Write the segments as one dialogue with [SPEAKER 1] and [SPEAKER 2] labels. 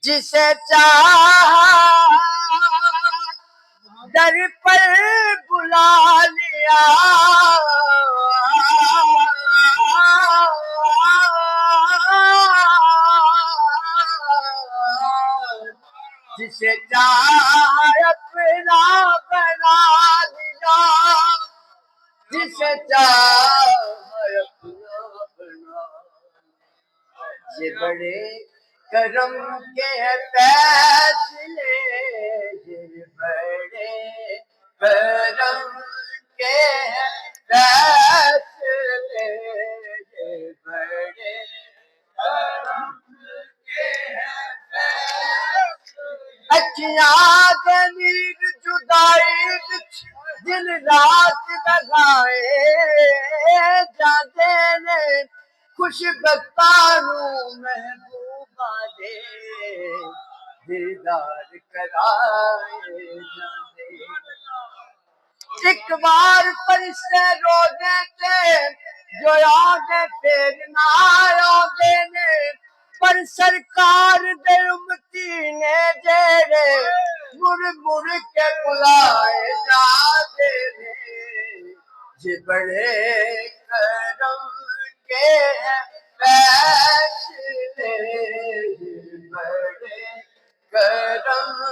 [SPEAKER 1] جسے چاہا در پر بلا لیا جسے چاہا اپنا بنا لیا جسے چاہا اپنا بنا یہ بڑے کرم کے فیصلے یہ بڑے کرم کے فیصلے یہ بڑے کرم کے فیصلے اکھیاں دے نیر جدائی وچ دن رات لگائے جاندے نے خوش بختانوں محبوبہ دے دیدار کرائے جاندے ایک بار فرشتے روزے تے جو آدھے پھر نہ آدھے نے پر سرکار دے امتی نے جیڑے مر مر کے بلائے جاندے نے یہ بڑے کرم کے فیصلے یہ بڑے کرم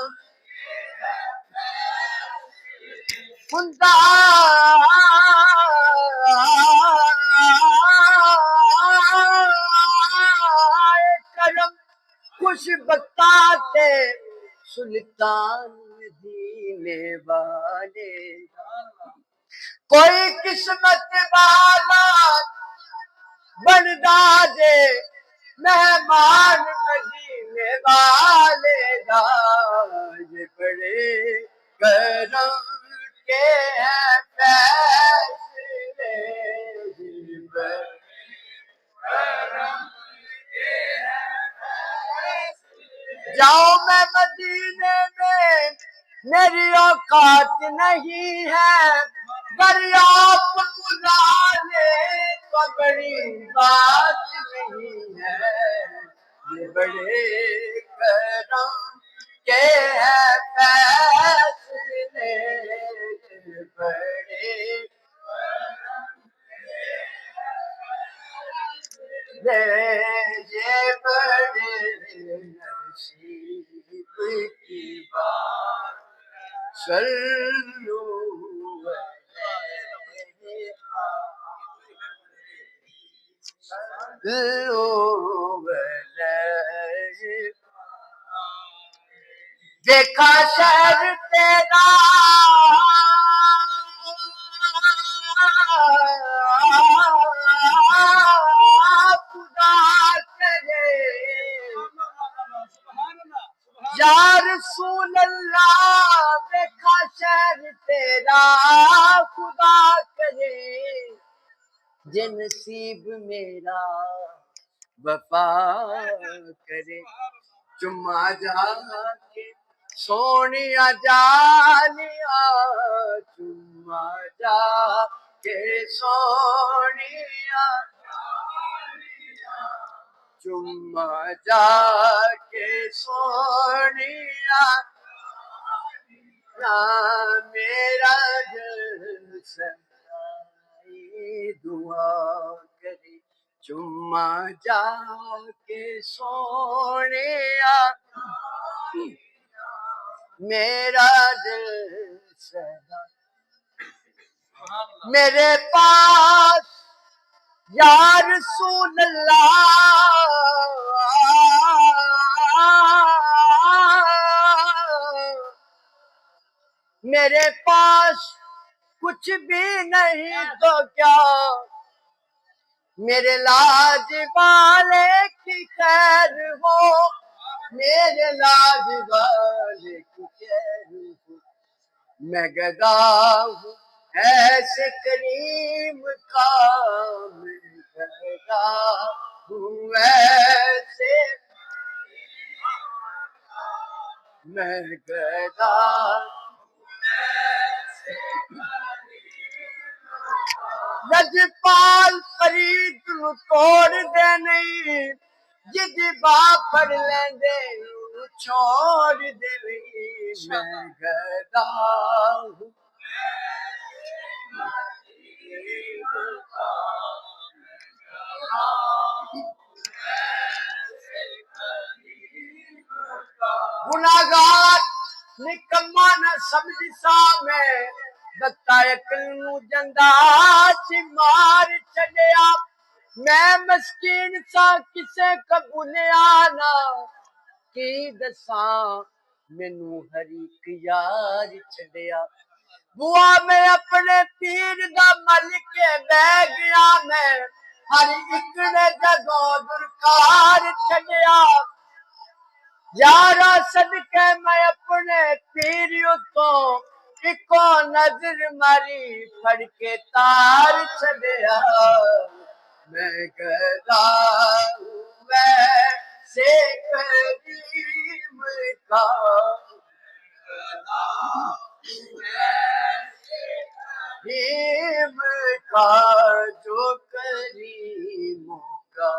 [SPEAKER 1] خدا کرم خوش بتاتے سلطان مدینے والے کوئی قسمت والا بندا دے مہمان مدینے والے دا یہ بڑے کرم کے فیصلے یہ بڑے کرم کے فیصلے جاؤ میں مدینے میں میری اوقات نہیں ہے دریافت بلا لے تو بڑی بات نہیں ہے یہ بڑے کرم کے فیصلے یہ بڑے یہ بڑے نصیب کی بات صلو دیکھا شہر تیرا خدا کرے یا رسول اللہ دیکھا شہر تیرا خدا کرے جے نصیب میرا وفا کرے چما جا کے سونیا جانیا چما جا کے سونیا چما جا کے سونیا میرا دل سنائی دعا کرے چما جا کے سونیا میرا دل سنا میرے پاس یا رسول اللہ میرے پاس کچھ بھی نہیں تو کیا میرے لاج والے کی خیر ہو، میرے لاج والے کی خیر ہو، میں گدا ہوں ایسے کریم کا، میں گدا ہوں ایسے، میں گدا رجپال فرید نو توڑ دے نہیں، جدی باپ پڑھ لیندے نو چھوڑ دے نہیں، میں گدا ہوں گناہگار نکما نہ سمجھ سا میں، دتا عقل نو جندا چ مار چڈیا، میں مسکین سا کسے قبولیا نہ، کی دساں مینوں ہر ایک یار چھڈیا، بوا میں اپنے پیر دا مل کے بہ گیا، میں ہر ایک نے جگوں درکار چھڈیا، یارا صدقے میں اپنے پیریو تو اکو نظر ماری پھڑ کے تار چھڈیا، میں گدا ہوں ویسے کریم کا، کریم کا جو کریموں کا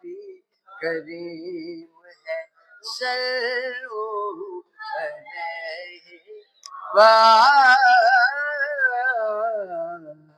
[SPEAKER 1] بھی کریم ہے، صلو علیہ وآلہ